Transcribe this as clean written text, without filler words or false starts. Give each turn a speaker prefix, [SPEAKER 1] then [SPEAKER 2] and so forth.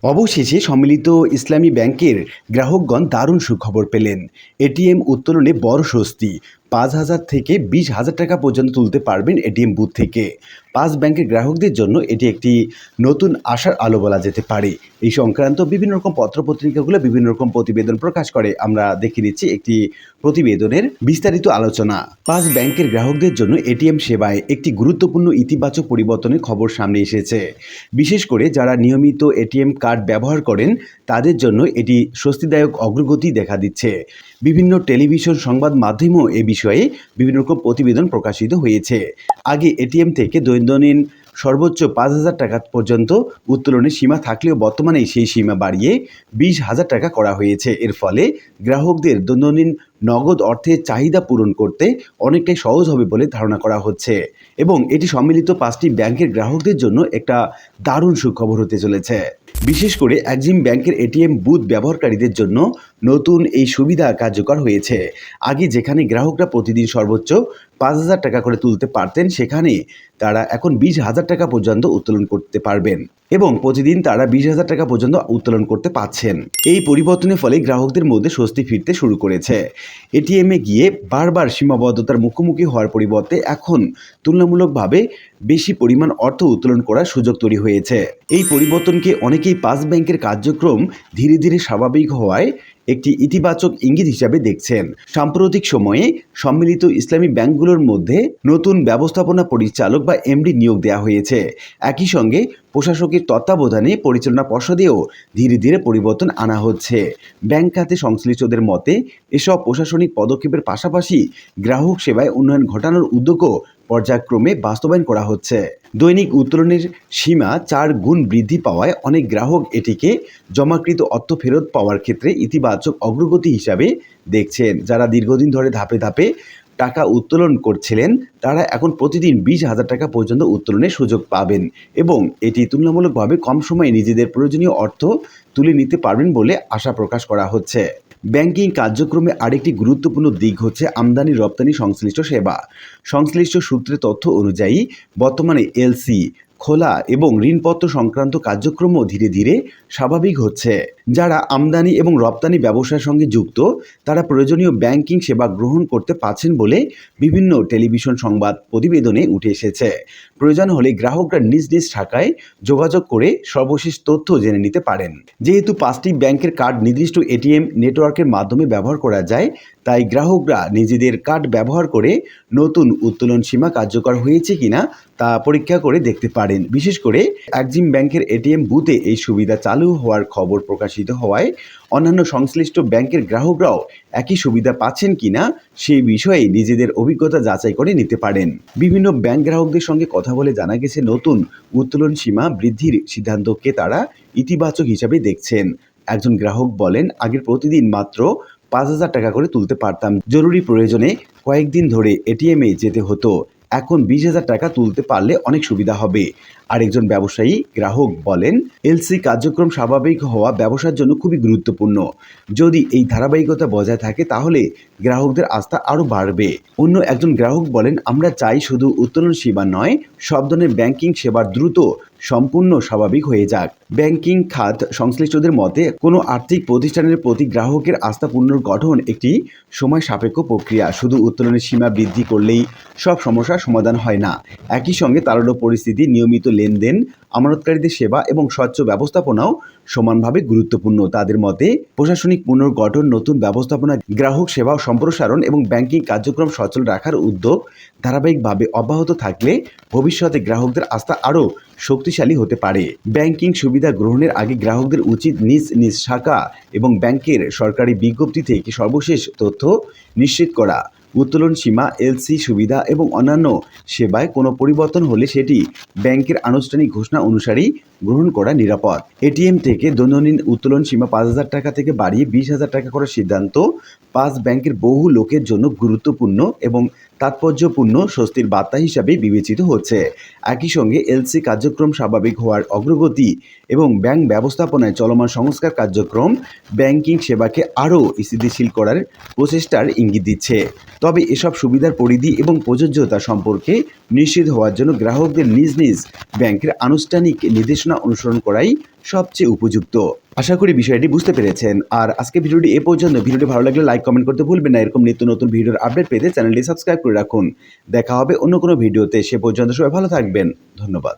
[SPEAKER 1] অবশেষে সম্মিলিত ইসলামী ব্যাংকের গ্রাহকগণ দারুণ সুখবর পেলেন। এটিএম উত্তোলনে বড় স্বস্তি। ৫,০০০ থেকে ২০,০০০ টাকা পর্যন্ত তুলতে পারবেন এটিএম বুথ থেকে। ৫ ব্যাংকের গ্রাহকদের জন্য এটি একটি নতুন আশার আলো বলা যেতে পারে। এই সংক্রান্ত বিভিন্ন রকম পত্রপত্রিকাগুলো বিভিন্ন রকম প্রতিবেদন প্রকাশ করে। আমরা দেখে নিচ্ছি একটি প্রতিবেদনের বিস্তারিত আলোচনা। ৫ ব্যাংকের গ্রাহকদের জন্য এটিএম সেবায় একটি গুরুত্বপূর্ণ ইতিবাচক পরিবর্তনের খবর সামনে এসেছে। বিশেষ করে যারা নিয়মিত এটিএম কার্ড ব্যবহার করেন তাদের জন্য এটি স্বস্তিদায়ক অগ্রগতি দেখা দিচ্ছে। বিভিন্ন টেলিভিশন সংবাদ মাধ্যমেও এ বিষয়ে বিভিন্ন রকম প্রতিবেদন প্রকাশিত হয়েছে। আগে এটিএম থেকে দৈনন্দিন সর্বোচ্চ ৫,০০০ টাকা পর্যন্ত উত্তোলনের সীমা থাকলেও বর্তমানে সেই সীমা বাড়িয়ে ২০,০০০ টাকা করা হয়েছে। এর ফলে গ্রাহকদের দৈনন্দিন নগদ অর্থের চাহিদা পূরণ করতে অনেকটাই সহজ হবে বলে ধারণা করা হচ্ছে এবং এটি সম্মিলিত ৫টি ব্যাংকের গ্রাহকদের জন্য একটা দারুণ সুখবর হতে চলেছে। বিশেষ করে এক্সিম ব্যাংকের এটিএম বুথ ব্যবহারকারীদের জন্য নতুন এই সুবিধা কার্যকর হয়েছে। আগে যেখানে গ্রাহকরা প্রতিদিন সর্বোচ্চ ৫,০০০ টাকা করে তুলতে পারতেন, সেখানে তারা এখন ২০,০০০ টাকা পর্যন্ত উত্তোলন করতে পারবেন এবং প্রতিদিন তারা ২০,০০০ টাকা পর্যন্ত উত্তোলন করতে পারছেন। এই পরিবর্তনের ফলে গ্রাহকদের মধ্যে স্বস্তি ফিরতে শুরু করেছে। এটিএমে গিয়ে বারবার সীমাবদ্ধতার মুখোমুখি হওয়ার পরিবর্তে এখন তুলনামূলকভাবে বেশি পরিমাণ অর্থ উত্তোলন করার সুযোগ তৈরি হয়েছে। এই পরিবর্তনকে অনেকেই ৫ ব্যাংকের কার্যক্রম ধীরে ধীরে স্বাভাবিক হওয়ায় একটি ইতিবাচক ইঙ্গিত হিসাবে দেখছেন। সাম্প্রতিক সময়ে সম্মিলিত ইসলামী ব্যাংকগুলোর মধ্যে নতুন ব্যবস্থাপনা পরিচালক বা এমডি নিয়োগ দেওয়া হয়েছে। একই সঙ্গে প্রশাসকের তত্ত্বাবধানে পরিচালনা পর্ষদেও ধীরে ধীরে পরিবর্তন আনা হচ্ছে। ব্যাংক খাতে সংশ্লিষ্টদের মতে এসব প্রশাসনিক পদক্ষেপের পাশাপাশি গ্রাহক সেবায় উন্নয়ন ঘটানোর উদ্যোগও পর্যায়ক্রমে বাস্তবায়ন করা হচ্ছে। দৈনিক উত্তোলনের সীমা ৪ গুণ বৃদ্ধি পাওয়ায় অনেক গ্রাহক এটিকে জমাকৃত অর্থ ফেরত পাওয়ার ক্ষেত্রে ইতিবাচক অগ্রগতি হিসাবে দেখছেন। যারা দীর্ঘদিন ধরে ধাপে ধাপে টাকা উত্তোলন করছিলেন তারা এখন প্রতিদিন ২০,০০০ টাকা পর্যন্ত উত্তোলনের সুযোগ পাবেন এবং এটি তুলনামূলকভাবে কম সময়ে নিজেদের প্রয়োজনীয় অর্থ তুলে নিতে পারবেন বলে আশা প্রকাশ করা হচ্ছে। ব্যাংকিং কার্যক্রমে আরেকটি গুরুত্বপূর্ণ দিক হচ্ছে আমদানি রপ্তানি সংশ্লিষ্ট সেবা। সংশ্লিষ্ট সূত্রে তথ্য অনুযায়ী বর্তমানে এলসি খোলা এবং ঋণপত্র সংক্রান্ত কার্যক্রমও ধীরে ধীরে স্বাভাবিক হচ্ছে। যারা আমদানি এবং রপ্তানি ব্যবসার সঙ্গে যুক্ত তারা প্রয়োজনীয় ব্যাংকিং সেবা গ্রহণ করতে পারছেন বলে বিভিন্ন টেলিভিশন সংবাদ প্রতিবেদনে উঠে এসেছে। প্রয়োজন হলে গ্রাহকরা নিজ নিজ শাখায় যোগাযোগ করে সর্বশেষ তথ্য জেনে নিতে পারেন। যেহেতু ৫টি ব্যাংকের কার্ড নির্দিষ্ট এটিএম নেটওয়ার্কের মাধ্যমে ব্যবহার করা যায়, তাই গ্রাহকরা নিজেদের কার্ড ব্যবহার করে নতুন উত্তোলন সীমা কার্যকর হয়েছে কিনা তা পরীক্ষা করে দেখতে পারেন। বিশেষ করে এক্সিম ব্যাংকের এটিএম বুথে এই সুবিধা চালু হওয়ার খবর প্রকাশিত হওয়ায় অন্যান্য সংশ্লিষ্ট ব্যাংকের গ্রাহকরাও একই সুবিধা পাচ্ছেন কিনা সেই বিষয়ে নিজেদের অভিজ্ঞতা যাচাই করে নিতে পারেন। বিভিন্ন ব্যাংক গ্রাহকদের সঙ্গে কথা বলে জানা গেছে নতুন উত্তোলন সীমা বৃদ্ধির সিদ্ধান্তকে তারা ইতিবাচক হিসাবে দেখছেন। একজন গ্রাহক বলেন, আগের প্রতিদিন মাত্র ৫,০০০ টাকা করে তুলতে পারতাম। জরুরি প্রয়োজনে কয়েকদিন ধরে এটিএমে যেতে হতো। এখন ২০,০০০ টাকা তুলতে পারলে অনেক সুবিধা হবে। আরেকজন ব্যবসায়ী গ্রাহক বলেন, এলসি কার্যক্রম স্বাভাবিক হওয়া ব্যবসার জন্য খুবই গুরুত্বপূর্ণ। যদি এই ধারাবাহিকতা বজায় থাকে তাহলে গ্রাহকদের আস্থা আরও বাড়বে। অন্য একজন গ্রাহক বলেন, আমরা চাই শুধু উত্তোলন সেবা নয়, সব ধরনের ব্যাংকিং সেবার দ্রুত সম্পূর্ণ স্বাভাবিক হয়ে যাক। ব্যাংকিং খাত সংশ্লিষ্টদের মতে কোনো আর্থিক প্রতিষ্ঠানের প্রতি গ্রাহকের আস্থা পুনর্গঠন একটি সময় সাপেক্ষ প্রক্রিয়া। শুধু উত্তোলনের সীমা বৃদ্ধি করলেই সব সমস্যার সমাধান হয় না। একই সঙ্গে তারল্য পরিস্থিতি, নিয়মিত লেনদেন, আমানতকারীদের সেবা এবং স্বচ্ছ ব্যবস্থাপনাও সমানভাবে গুরুত্বপূর্ণ। তাদের মতে প্রশাসনিক পুনর্গঠন, নতুন ব্যবস্থাপনা, গ্রাহক সেবা সম্প্রসারণ এবং ব্যাংকিং কার্যক্রম সচল রাখার উদ্যোগ ধারাবাহিকভাবে অব্যাহত থাকলে ভবিষ্যতে গ্রাহকদের আস্থা আরও শক্তিশালী হতে পারে। ব্যাংকিং সুবিধা গ্রহণের আগে গ্রাহকদের উচিত নিজ নিজ শাখা এবং ব্যাংকের সরকারি বিজ্ঞপ্তি থেকে সর্বশেষ তথ্য নিশ্চিত করা। উত্তোলন সীমা, এলসি সুবিধা এবং অন্যান্য সেবায় কোনো পরিবর্তন হলে সেটি ব্যাংকের আনুষ্ঠানিক ঘোষণা অনুসারেই গ্রহণ করা নিরাপদ। এটিএম থেকে দৈনন্দিন উত্তোলন সীমা ৫,০০০ টাকা থেকে বাড়িয়ে ২০,০০০ টাকা করার সিদ্ধান্ত ৫ ব্যাংকের বহু লোকের জন্য গুরুত্বপূর্ণ এবং তাৎপর্যপূর্ণ স্বস্তির বার্তা হিসাবে বিবেচিত হচ্ছে। একই সঙ্গে এলসি কার্যক্রম স্বাভাবিক হওয়ার অগ্রগতি এবং ব্যাংক ব্যবস্থাপনায় চলমান সংস্কার কার্যক্রম ব্যাংকিং সেবাকে আরও স্থিতিশীল করার প্রচেষ্টার ইঙ্গিত দিচ্ছে। তবে এসব সুবিধার পরিধি এবং প্রযোজ্যতা সম্পর্কে নিশ্চিত হওয়ার জন্য গ্রাহকদের নিজ নিজ ব্যাংকের আনুষ্ঠানিক নির্দেশনা অনুসরণ করাই সবচেয়ে উপযুক্ত। আশা করি বিষয়টি বুঝতে পেরেছেন। আর আজকে ভিডিওটি এ পর্যন্ত। ভিডিওটি ভালো লাগলে লাইক কমেন্ট করতে ভুলবেন না। এরকম নিত্য নতুন ভিডিওর আপডেট পেতে চ্যানেলটি সাবস্ক্রাইব করে রাখুন। দেখা হবে অন্য কোনো ভিডিওতে। সে পর্যন্ত সবাই ভালো থাকবেন। ধন্যবাদ।